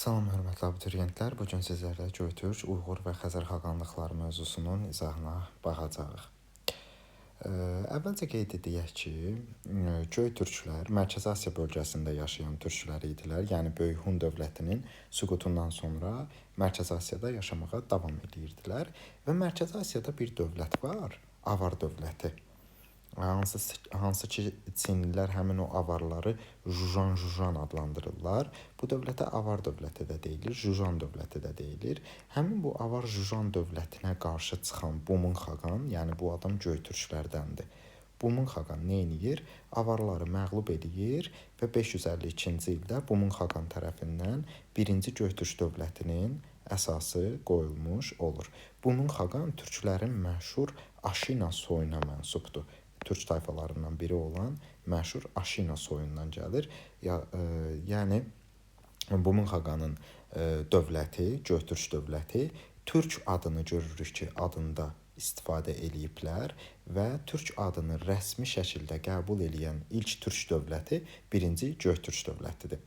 Salam hörmətli abituriyentlər, bu gün sizlərlə Göytürk, Uyğur və Xəzər xaqanlıqları mövzusunun izahına baxacağıq. Əvvəlcə qeyd edək ki, Göytürklər Mərkəzi Asiya bölgəsində yaşayan türklər idilər. Yəni Böyük Hun dövlətinin süqutundan sonra Mərkəzi Asiyada yaşamağa davam edirdilər və Mərkəzi Asiyada bir dövlət var, Avar dövləti. Hansı ki Çinlilər həmin o avarları Jujan adlandırırlar. Bu dövlətə Avar dövləti də deyilir, Jujan dövləti də deyilir. Həmin bu Avar Jujan dövlətinə qarşı çıxan Bumun xaqan, yəni bu adam Göytürklərdəndir. Bumun xaqan nə edir? Avarları məğlub edir və 552-ci ildə Bumun xaqan tərəfindən 1-ci Göytürk dövlətinin əsası qoyulmuş olur. Bumun xaqan türklərin məşhur Aşina soyuna mənsubdur. Türk tayfalarından biri olan məşhur Aşina soyundan gəlir. Yəni Bumun xaqanın dövləti, Göytürk dövləti Türk adını görürük ki, adında istifadə eləyiblər və Türk adını rəsmi şəkildə qəbul edən ilk Türk dövləti 1-ci Göytürk dövlətidir.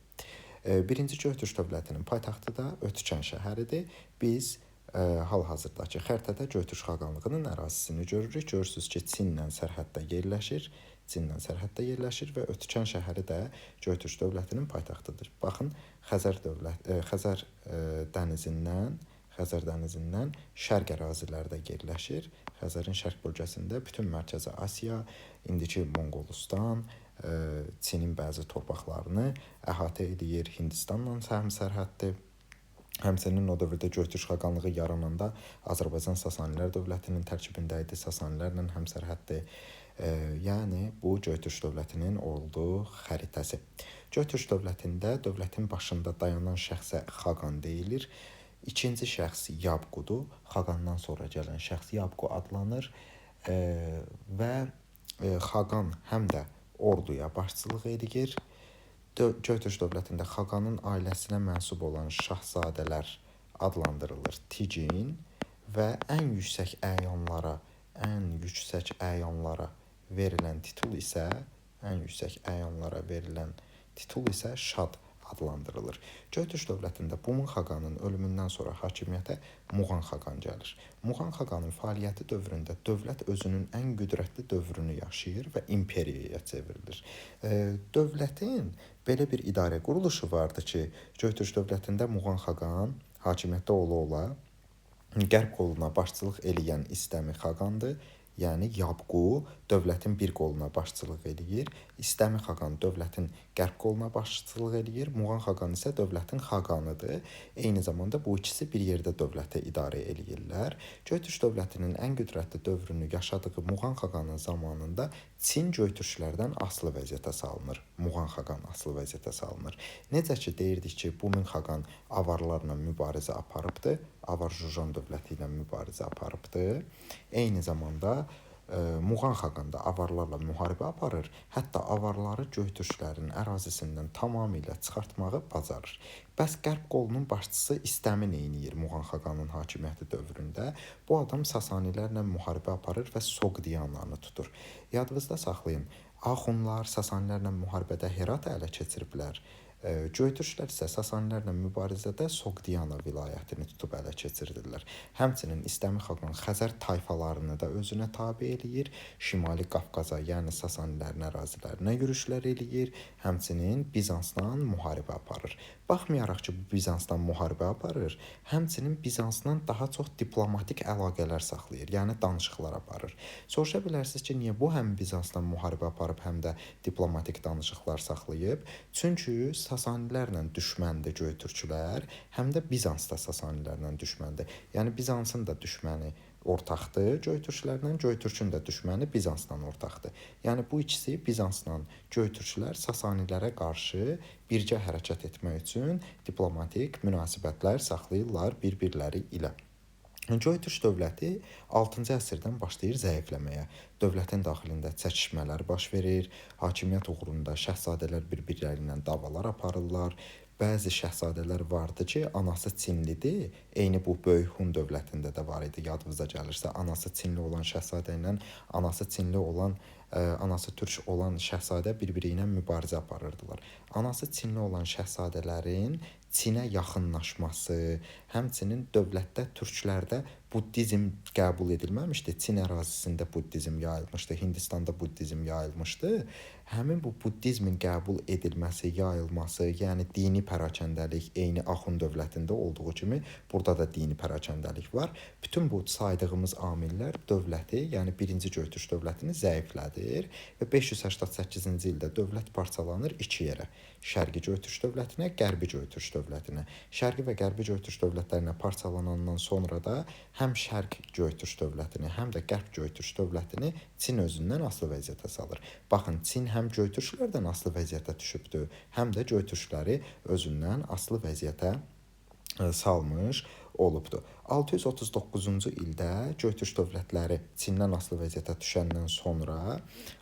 1-ci Göytürk dövlətinin paytaxtı da Ötkən şəhəridir. Biz hal-hazırdakı xəritədə Göytürk xaqanlığının ərazisini görürük. Görürsünüz ki, Çinlə sərhəddə yerləşir və Ötkən şəhəri də Göytürk dövlətinin paytaxtıdır. Baxın, Xəzər dənizindən şərq ərazilərdə yerləşir. Xəzərin şərq bölgəsində bütün Mərkəzi Asiya, indiki Monqolistan, Çinin bəzi torpaqlarını əhatə edir. Hindistanla həmsərhəddir. Həmçinin o dövrdə Göytürk xaqanlığı yarananda Azərbaycan Sasanilər dövlətinin tərkibində idi, Sasanilərlə həmsərhəddir. Yəni bu Göytürk dövlətinin olduğu xəritəsi. Göytürk dövlətində dövlətin başında dayanan şəxsə xaqan deyilir. İkinci şəxs Yabqudur. Xaqandan sonra gələn şəxs Yabqu adlanır və xaqan həm də orduya başçılıq edir. Göytürk dövlətində xaqanın ailəsinə mənsub olan şahzadələr adlandırılır Ticin və ən yüksək əyanlara verilən titul isə şad adlandırılır. Göytürk dövlətində Bumun xaqanın ölümündən sonra hakimiyyətə Muğan xaqan gəlir. Muğan xaqanın fəaliyyəti dövründə dövlət özünün ən qüdrətli dövrünü yaşayır və imperiyaya çevrilir. Dövlətin belə bir idarə quruluşu vardı ki, Göytürk dövlətində Muğan xaqan hakimiyyətdə ola-ola qərb qoluna başçılıq eləyən İstəmi xaqandır. Yəni Yabqu dövlətin bir qoluna başçılıq eləyir. İstəmi xaqan dövlətin qərb qoluna başçılıq eləyir. Muğan xaqan isə dövlətin xaqanıdır. Eyni zamanda bu ikisi bir yerdə dövləti idarə eləyirlər. Göytürk dövlətinin ən qüdrətli dövrünü yaşadığı Muğan xaqanın zamanında Çin Göytürklərdən asılı vəziyyətə salınır. Muğan xaqan asılı vəziyyətə salınır. Necə ki deyirdik ki, Bumun xaqan avarlarla mübarizə aparıbdır. Avar Jujan dövləti ilə mübarizə aparıbdır. Eyni zamanda Muğan xaqan da avarlarla müharibə aparır. Hətta avarları Göytürklərin ərazisindən tamamilə çıxartmağı bacarır. Bəs qərb qolunun başçısı İstəmi neyniyir Muğan xaqanın hakimiyyəti dövründə? Bu adam Sasanilərlə müharibə aparır və Soqdiyanlarını tutur. Yadınızda saxlayın, Axunlar Sasanilərlə müharibədə Heratı ələ keçiriblər. Göytürklər isə Sasanilərlə mübarizədə Soqdiyana vilayətini tutub ələ keçirdirlər. Həmçinin İstəmi xaqan Xəzər tayfalarını da özünə tabe eləyir. Şimali Qafqaza, yəni Sasanilərin ərazilərinə yürüşlər eləyir. Həmçinin Bizansla müharibə aparır. Baxmayaraq ki, bu Bizansdan müharibə aparır, həmçinin Bizansdan daha çox diplomatik əlaqələr saxlayır, yəni danışıqlar aparır. Soruşa bilərsiniz ki, niyə bu həm Bizansdan müharibə aparıb, həm də diplomatik danışıqlar saxlayıb? Çünki Sasanilərlə düşməndir Göytürklər, həm də Bizans da Sasanilərlə düşməndir. Yəni Bizansın da düşməni ortaqdır Göytürklərlə, Göytürkün də düşməni Bizansla ortaqdır. Yəni bu ikisi Bizansla Göytürklər Sasanilərə qarşı birgə hərəkət etmək üçün diplomatik münasibətlər saxlayırlar bir-birləri ilə. Göytürk dövləti 6-cı əsrdən başlayır zəifləməyə. Dövlətin daxilində çəkişmələr baş verir, hakimiyyət uğrunda şəhzadələr bir-birləri ilə davalar aparırlar. Bəzi şəhzadələr vardı ki, anası Çinlidir. Eyni bu Böyük Hun dövlətində də var idi. Yadınıza gəlirsə, anası Çinli olan şəhzadə ilə anası Çinli olan anası türk olan şahzadə bir-biri ilə mübarizə aparırdılar. Anası Çinli olan şahzadələrin Çinə yaxınlaşması, həmçinin dövlətdə türklərdə buddizm qəbul edilməmişdi. Çin ərazisində buddizm yayılmışdı, Hindistanda buddizm yayılmışdı. Həmin bu buddizmin qəbul edilməsi, yayılması, yəni dini pərakəndəlik eyni Axund dövlətində olduğu kimi burada da dini pərakəndəlik var. Bütün bu saydığımız amillər dövləti, yəni 1-ci Göytürk dövlətini zəiflədir və 588-ci ildə dövlət parçalanır iki yerə. Şərqi Göytürk dövlətinə, Qərbi Göytürk dövlətinə. Şərqi və Qərbi Göytürk dövlətlərinə parçalanandan sonra da həm Şərq Göytürk dövlətini, həm də Qərb Göytürk dövlətini Çin özündən asılı vəziyyətə salır. Baxın, Çin həm Göytürklərdən asılı vəziyyətə düşübdür, həm də Göytürkləri özündən asılı vəziyyətə salmış olubdu. 639-cu ildə Göytürk dövlətləri Çindən asılı vəziyyətə düşəndən sonra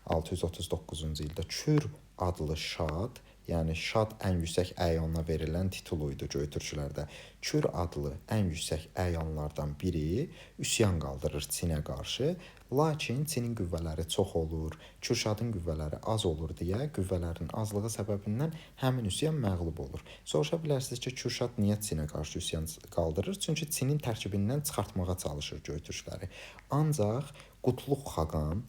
639-cu ildə Kür adlı şad, yəni şad ən yüksək əyanına verilən titul idi Göytürklərdə. Kür adlı ən yüksək əyanlardan biri üsyan qaldırır Çinə qarşı. Lakin Çinin qüvvələri çox olur, Kürşadın qüvvələri az olur deyə qüvvələrin azlığı səbəbindən həmin üsyan məğlub olur. Soruşa bilərsiniz ki, Kürşad niyə Çinə qarşı üsyan qaldırır? Çünki Çinin tərkibindən çıxartmağa çalışır Göytürkləri. Ancaq Qutluq Xaqan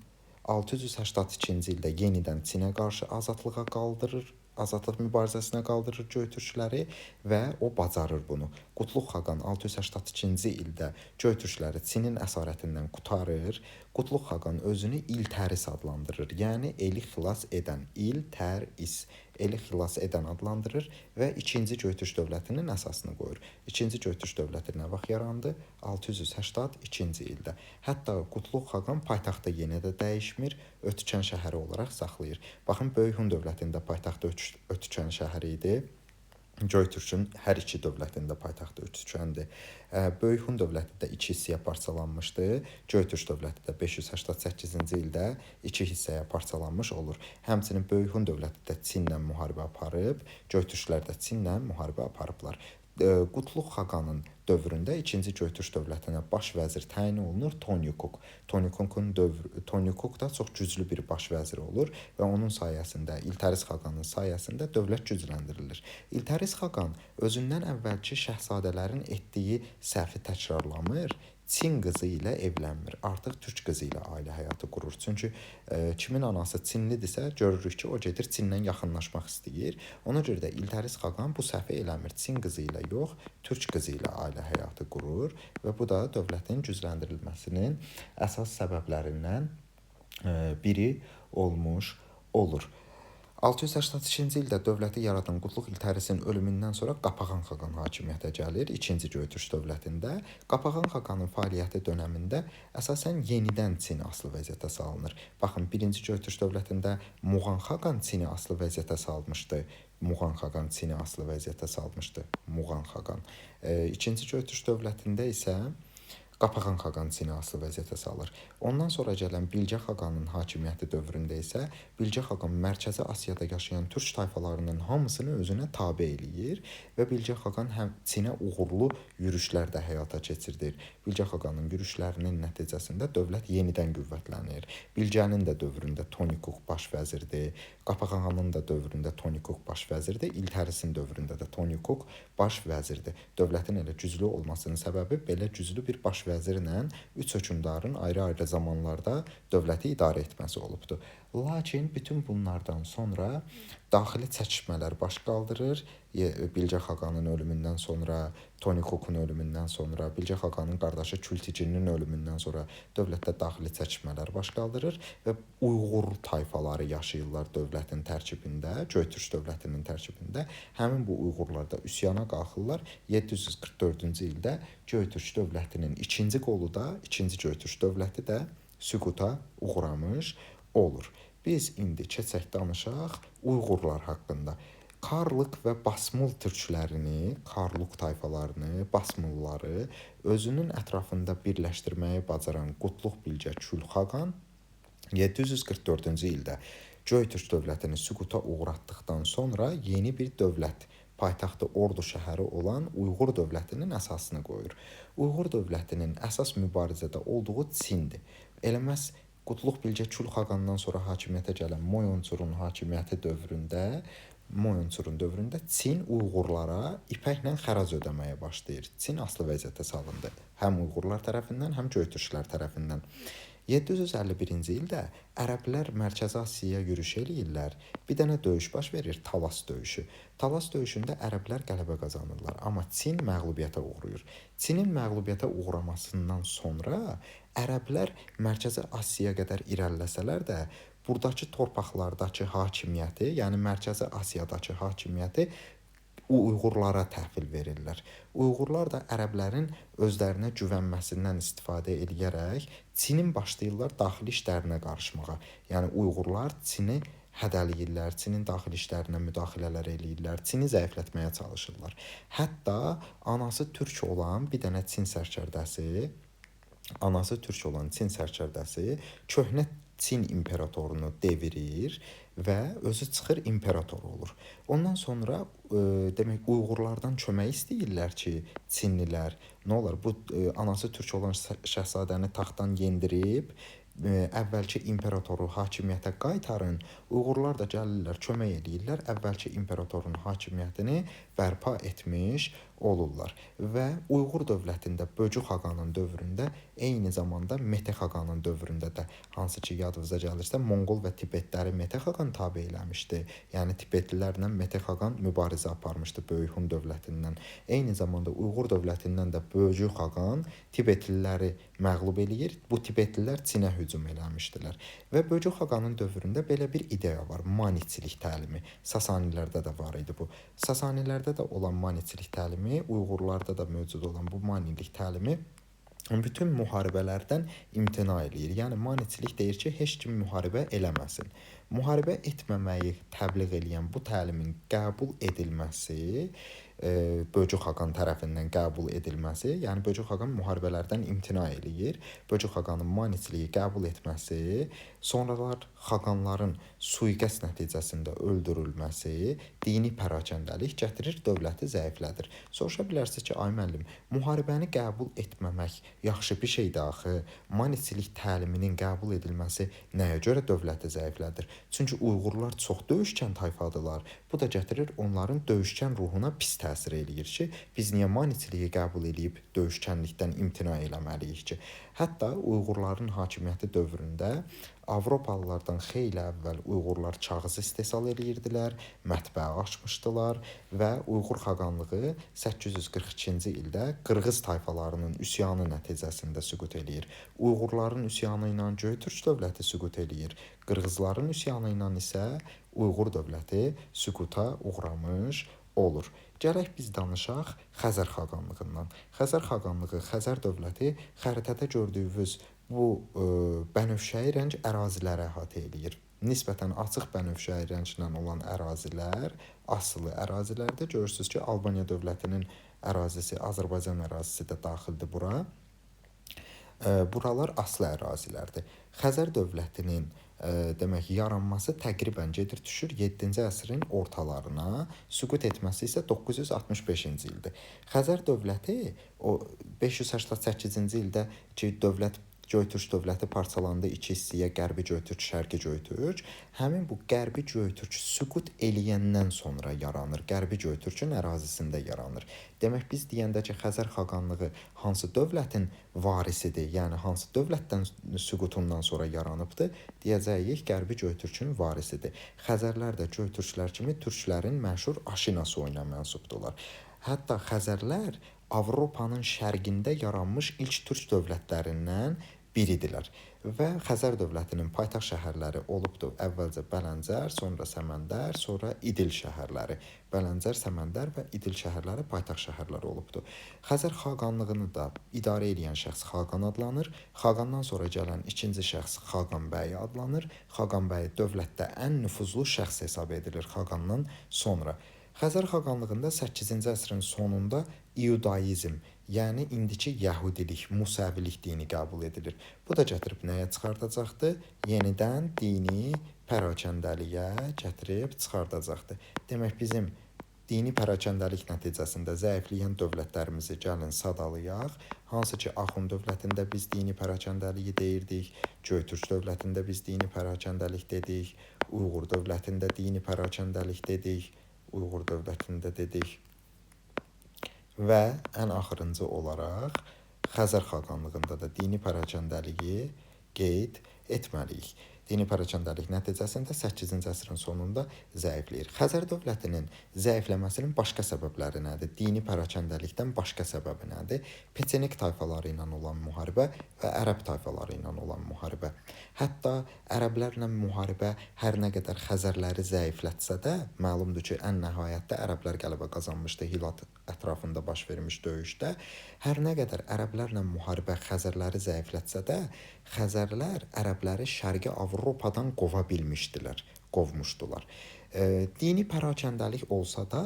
682-ci ildə yenidən Çinə qarşı azadlıq mübarizəsinə qaldırır Göytürkləri və o bacarır bunu. Qutluq Xaqan 682-ci ildə Göytürkləri Çinin əsarətindən qurtarır. Qutluq Xaqan özünü İltəris adlandırır, yəni eli xilas edən, İltəris, eli xilas edən adlandırır və 2-ci Göytürk dövlətinin əsasını qoyur. 2-ci Göytürk dövləti nə vaxt yarandı? 682-ci ildə. Hətta Qutluq Xaqan paytaxtı yenə də dəyişmir, Ötükən şəhəri olaraq saxlayır. Baxın, Böyük Hun dövlətində paytaxtı Ötükən şəhəri idi. Göytürkün hər iki dövlətində paytaxtı Ötükəndir. Böyük Hun dövləti də iki hissəyə parçalanmışdı. Göytürk dövləti də 588-ci ildə iki hissəyə parçalanmış olur. Həmçinin Böyük Hun dövləti də Çinlə müharibə aparıb, Göytürklər də Çinlə müharibə aparıblar. Qutluq Xaqanın dövründə 2-ci Göytürk dövlətinə baş vəzir təyin olunur Tonyukuk. Tonyukuk da çox güclü bir baş vəzir olur və onun sayəsində, İltəris Xaqanın sayəsində dövlət gücləndirilir. İltəris Xaqan özündən əvvəlki şahzadələrin etdiyi səhvi təkrarlamır, Çin qızı ilə evlənmir. Artıq türk qızı ilə ailə həyatı qurur. Çünki kimin anası Çinlidirsə, görürük ki, o gedir Çindən yaxınlaşmaq istəyir. Ona görə də İltəris Xaqan bu səhvi eləmir. Çin qızı ilə yox, türk qızı ilə ailə həyatı qurur və bu da dövlətin gücləndirilməsinin əsas səbəblərindən biri olmuş olur. 682-ci ildə dövləti yaradan Qutluq İltərisin ölümündən sonra Qapağan Xaqan hakimiyyətə gəlir 2-ci Göytürk dövlətində. Qapağan Xaqanın fəaliyyəti dönəmində əsasən yenidən Çin asılı vəziyyətə salınır. Baxın, 1-ci Göytürk dövlətində Muğan Xaqan Çini asılı vəziyyətə salmışdı. Muğan Xaqan Çini asılı vəziyyətə salmışdı. Muğan Xaqan. 2-ci Göytürk dövlətində isə Qapağan Xaqan Çini asılı vəziyyətə salır. Ondan sonra gələn Bilgə Xaqanın hakimiyyəti dövründə isə Bilgə Xaqan Mərkəzi Asiyada yaşayan türk tayfalarının hamısını özünə tabe eləyir və Bilgə Xaqan həm Çinə uğurlu yürüşlər də həyata keçirdir. Bilgə Xaqanın yürüşlərinin nəticəsində dövlət yenidən qüvvətlənir. Bilgənin də dövründə Tonyukuk baş vəzirdir. Qapağanın da dövründə Tonyukuk baş vəzirdir. İltərisin dövründə də Tonyukuk baş vəzirdir. Dövlətin elə güclü olmasının səbəbi belə güclü bir baş vəzirlə üç hökmdarın ayrı-ayrı zamanlarda dövləti idarə etməsi olubdu. Lakin bütün bunlardan sonra daxili çəkişmələr baş qaldırır. Bilgə Xaqanın ölümündən sonra, Tonyukukun ölümündən sonra, Bilgə Xaqanın qardaşı Kültiginin ölümündən sonra dövlətdə daxili çəkişmələr baş qaldırır və Uyğur tayfaları yaşayırlar dövlətin tərkibində, Göytürk dövlətinin tərkibində. Həmin bu Uyğurlar da üsyana qalxırlar. 744-cü ildə Göytürk dövlətinin ikinci qolu da, 2-ci Göytürk dövləti də süquta uğramış olur. Biz indi keçək danışaq Uyğurlar haqqında. Karlıq və Basmul türklərini, Karluk tayfalarını, Basmulları özünün ətrafında birləşdirməyi bacaran Qutluq Bilgə Külxaqan 744-cü ildə Göytürk dövlətini süquta uğratdıqdan sonra yeni bir dövlət, paytaxtı Ordu şəhəri olan Uyğur dövlətinin əsasını qoyur. Uyğur dövlətinin əsas mübarizədə olduğu Çindir. Eləməs Qutluq Bilge Kül xaqandan sonra hakimiyyətə gələn Moyonçurun hakimiyyəti dövründə Çin Uyğurlara ipəklə xərac ödəməyə başlayır. Çin asılı vəziyyətə salındı. Həm Uyğurlar tərəfindən, həm Göytürklər tərəfindən. 751-ci ildə ərəblər Mərkəzi Asiyaya yürüş eləyirlər. Bir dənə döyüş baş verir, Talas döyüşü. Talas döyüşündə ərəblər qələbə qazanırlar, amma Çin məğlubiyyətə uğrayır. Çinin məğlubiyyətə uğramasından sonra ərəblər Mərkəzi Asiyaya qədər irəliləsələr də, buradakı torpaqlardakı hakimiyyəti, yəni Mərkəzi Asiyadakı hakimiyyəti Uyğurlara təhvil verirlər. Uyğurlar da ərəblərin özlərinə güvənməsindən istifadə edərək Çinin başlayırlar daxili işlərinə qarışmağa. Yəni Uyğurlar Çini hədələyirlər, Çinin daxili işlərinə müdaxilələr eləyirlər, Çini zəiflətməyə çalışırlar. Hətta anası türk olan bir dənə Çin sərkərdəsi köhnə Çin imperatorunu devirir və özü çıxır imperator olur. Ondan sonra demək Uyğurlardan kömək istəyirlər ki, Çinlilər nə olar bu anası türk olan şahzadəni taxtdan yendirib əvvəlki imperatoru hakimiyyətə qaytarın. Uyğurlar da gəlirlər, kömək eləyirlər, əvvəlki imperatorun hakimiyyətini bərpa etmiş olurlar. Və Uyğur dövlətində Böcü xaqanın dövründə, eyni zamanda Mete xaqanın dövründə də, hansı ki yadınıza gəlirsə, Monqol və Tibetləri Mete xaqan tabe eləmişdi. Yəni Tibetlilərlə Mete xaqan mübarizə aparmışdı Böyük Hun dövlətindən. Eyni zamanda Uyğur dövlətindən də Böcü xaqan Tibetliləri məğlub eləyir. Bu Tibetlilər Çinə hücum eləmişdilər. Və Böcü xaqanın dövründə belə bir ideya var, maniçilik təlimi. Sasanilərdə də var idi bu. Sasanilərdə də olan maniçilik təlimi, Uyğurlarda da mövcud olan bu manilik təlimi bütün müharibələrdən imtina eləyir. Yəni maniçilik deyir ki, heç kim müharibə eləməsin. Müharibə etməməyi təbliğ eləyən bu təlimin qəbul edilməsi, Böcü xaqan tərəfindən qəbul edilməsi, yəni Böcü xaqan müharibələrdən imtina eləyir. Böcü xaqanın maniçiliyi qəbul etməsi, sonralar xaqanların sui-qəsd nəticəsində öldürülməsi, dini pərakəndəlik gətirir, dövləti zəiflədir. Soruşa bilərsiniz ki, ay müəllim, müharibəni qəbul etməmək yaxşı bir şeydir axı. Maniçilik təliminin qəbul edilməsi nəyə görə dövləti zəiflədir? Çünki Uyğurlar çox döyüşkən tayfadılar. Bu da gətirir onların döyüşkən ruhuna pis təsir eləyir ki, biz niyə maniçiliyi qəbul edib döyüşkənlikdən imtina eləməliyik ki? Hətta Uyğurların hakimiyyəti dövründə Avropalılardan xeyli əvvəl Uyğurlar kağız istehsal edirdilər, mətbəə açmışdılar və Uyğur xaqanlığı 842-ci ildə Qırğız tayfalarının üsyanı nəticəsində süqut eləyir. Uyğurların üsyanı ilə Göytürk dövləti süqut eləyir. Qırğızların üsyanı ilə isə Uyğur dövləti süquta uğramış olur. Gərək biz danışaq Xəzər xaqanlığından. Xəzər xaqanlığı, Xəzər dövləti xəritədə gördüyünüz bu bənövşəyi rəng əraziləri əhatə eləyir. Nisbətən açıq bənövşəyi rənglə olan ərazilər asılı ərazilərdə. Görürsünüz ki, Albaniya dövlətinin ərazisi, Azərbaycan ərazisi də daxildir bura. Buralar asılı ərazilərdir. Xəzər dövlətinin demək yaranması təqribən gedir düşür 7-ci əsrin ortalarına, süqut etməsi isə 965-ci ildir. Xəzər dövləti o 588-ci ildə ki dövlət Göytürk dövləti parçalandı iki hissəyə, Qərbi Göytürk, Şərqi Göytürk. Həmin bu Qərbi Göytürk süqut eləyəndən sonra yaranır. Qərbi Göytürkün ərazisində yaranır. Demək biz deyəndə ki, Xəzər xaqanlığı hansı dövlətin varisidir, yəni hansı dövlətdən süqutundan sonra yaranıbdır, deyəcəyik Qərbi Göytürkün varisidir. Xəzərlər də Göytürklər kimi türklərin məşhur Aşina soyuna mənsubdular. Hətta Xəzərlər Avropanın şərqində yaranmış ilk türk dövlətlərindən biridirlər. Və Xəzər dövlətinin paytaxt şəhərləri olubdur. Əvvəlcə Bələncər, sonra Səməndər, sonra İdil şəhərləri. Bələncər, Səməndər və İdil şəhərləri paytaxt şəhərləri olubdur. Xəzər xaqanlığını da idarə edən şəxs xaqan adlanır. Xaqandan sonra gələn ikinci şəxs Xaqan bəy adlanır. Xaqan bəy dövlətdə ən nüfuzlu şəxs hesab edilir xaqandan sonra. Xəzər xaqanlığında 8-ci əsrin sonunda İudaizm, yəni indiki yəhudilik, musəvilik dini qəbul edilir. Bu da gətirib nəyə çıxardacaqdır? Yenidən dini pərakəndəliyə gətirib çıxardacaqdır. Demək bizim Dini pərakəndəlik nəticəsində zəifləyən dövlətlərimizi gəlin sadalayaq. Hansı ki, Axund dövlətində biz dini pərakəndəliyi deyirdik, Göytürk dövlətində biz dini pərakəndəlik dedik, Uyğur dövlətində dini pərakəndəlik dedik, Uyğur dövlətində dedik və ən axırıncı olaraq Xəzər xaqanlığında da dini pərakəndəliyi qeyd etməliyik. Dini pərakəndəlik nəticəsində 8-ci əsrin sonunda zəifləyir. Xəzər dövlətinin zəifləməsinin başqa səbəbləri nədir? Dini pərakəndəlikdən başqa səbəbi nədir? Peçenik tayfaları ilə olan müharibə və ərəb tayfaları ilə olan müharibə. Hətta ərəblərlə müharibə hər nə qədər Xəzərləri zəiflətsə də, məlumdur ki, ən nəhayətdə ərəblər qələbə qazanmışdı Hilat ətrafında baş vermiş döyüşdə. Hər nə qədər ərəblərlə müharibə Xəzərləri zəiflətsə də, Xəzərlər ərəbləri Şərqi Avropadan qova bilmişdilər, qovmuşdular. Dini pərakəndəlik olsa da,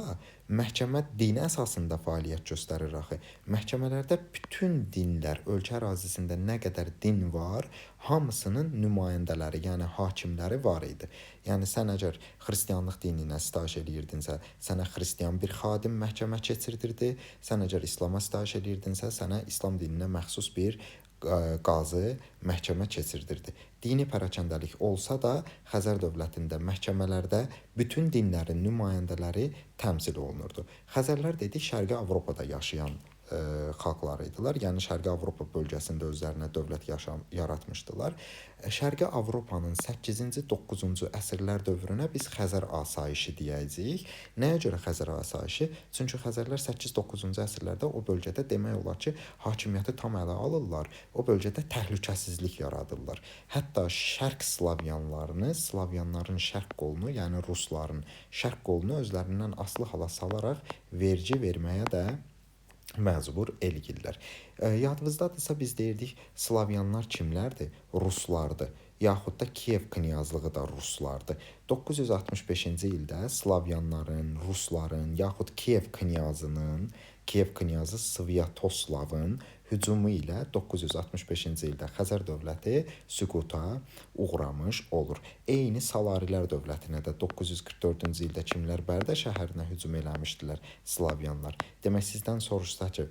məhkəmə dini əsasında fəaliyyət göstərir axı. Məhkəmələrdə bütün dinlər, ölkə ərazisində nə qədər din var, hamısının nümayəndələri, yəni hakimləri var idi. Yəni sən əgər xristianlıq dininə sitayiş edirdinsə, sənə xristian bir xadim məhkəmə keçirdirdi. Sən əgər İslama sitayiş edirdinsə, sənə İslam dininə məxsus bir qazı məhkəmə keçirdirdi. Dini pərakəndəlik olsa da, Xəzər dövlətində məhkəmələrdə bütün dinlərin nümayəndələri təmsil olunurdu. Xəzərlər dedik, Şərqi Avropada yaşayan xalqlar idilər. Yəni Şərqi Avropa bölgəsində özlərinə dövlət yaratmışdılar. Şərqi Avropanın 8-ci, 9-cu əsrlər dövrünə biz Xəzər asayişi deyəcəyik. Nəyə görə Xəzər asayişi? Çünki Xəzərlər 8-9-cu əsrlərdə o bölgədə demək olar ki, hakimiyyəti tam ələ alırlar. O bölgədə təhlükəsizlik yaradırlar. Hətta Şərq Slavyanlarını, Slavyanların şərq qolunu, yəni Rusların şərq qolunu özlərindən asılı hala salaraq vergi verməyə də məcbur eləyirlər. Yadınızdadırsa biz deyirdik, Slavyanlar kimlərdir? Ruslardır. Yaxud da Kiyev knyazlığı da Ruslardır. 965-ci ildə Slavyanların, Rusların, yaxud Kiyev knyazı Svyatoslavın hücumu ilə 965-ci ildə Xəzər dövləti süquta uğramış olur. Eyni Salarilər dövlətinə də 944-cü ildə kimlər Bərdə şəhərinə hücum eləmişdilər? Slavyanlar. Demək, sizdən soruşsa ki,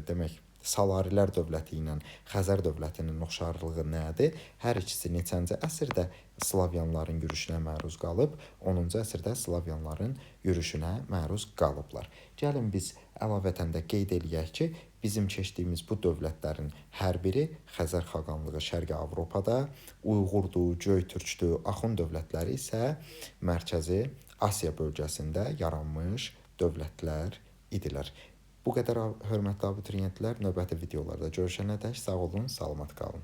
demək, Salarilər dövləti ilə Xəzər dövlətinin oxşarlığı nədir? Hər ikisi neçənci əsrdə Slavyanların yürüşünə məruz qalıb, 10-cu əsrdə Slavyanların yürüşünə məruz qalıblar. Gəlin biz əlavətən də qeyd eləyək ki, bizim keçdiyimiz bu dövlətlərin hər biri Xəzər xaqanlığı Şərqi Avropada, Uyğurdur, Göytürkdür, Axund dövlətləri isə Mərkəzi Asiya bölgəsində yaranmış dövlətlər idilər. Bu qədər hörmətli abituriyentlər, növbəti videolarda görüşənədək sağ olun, salamat qalın.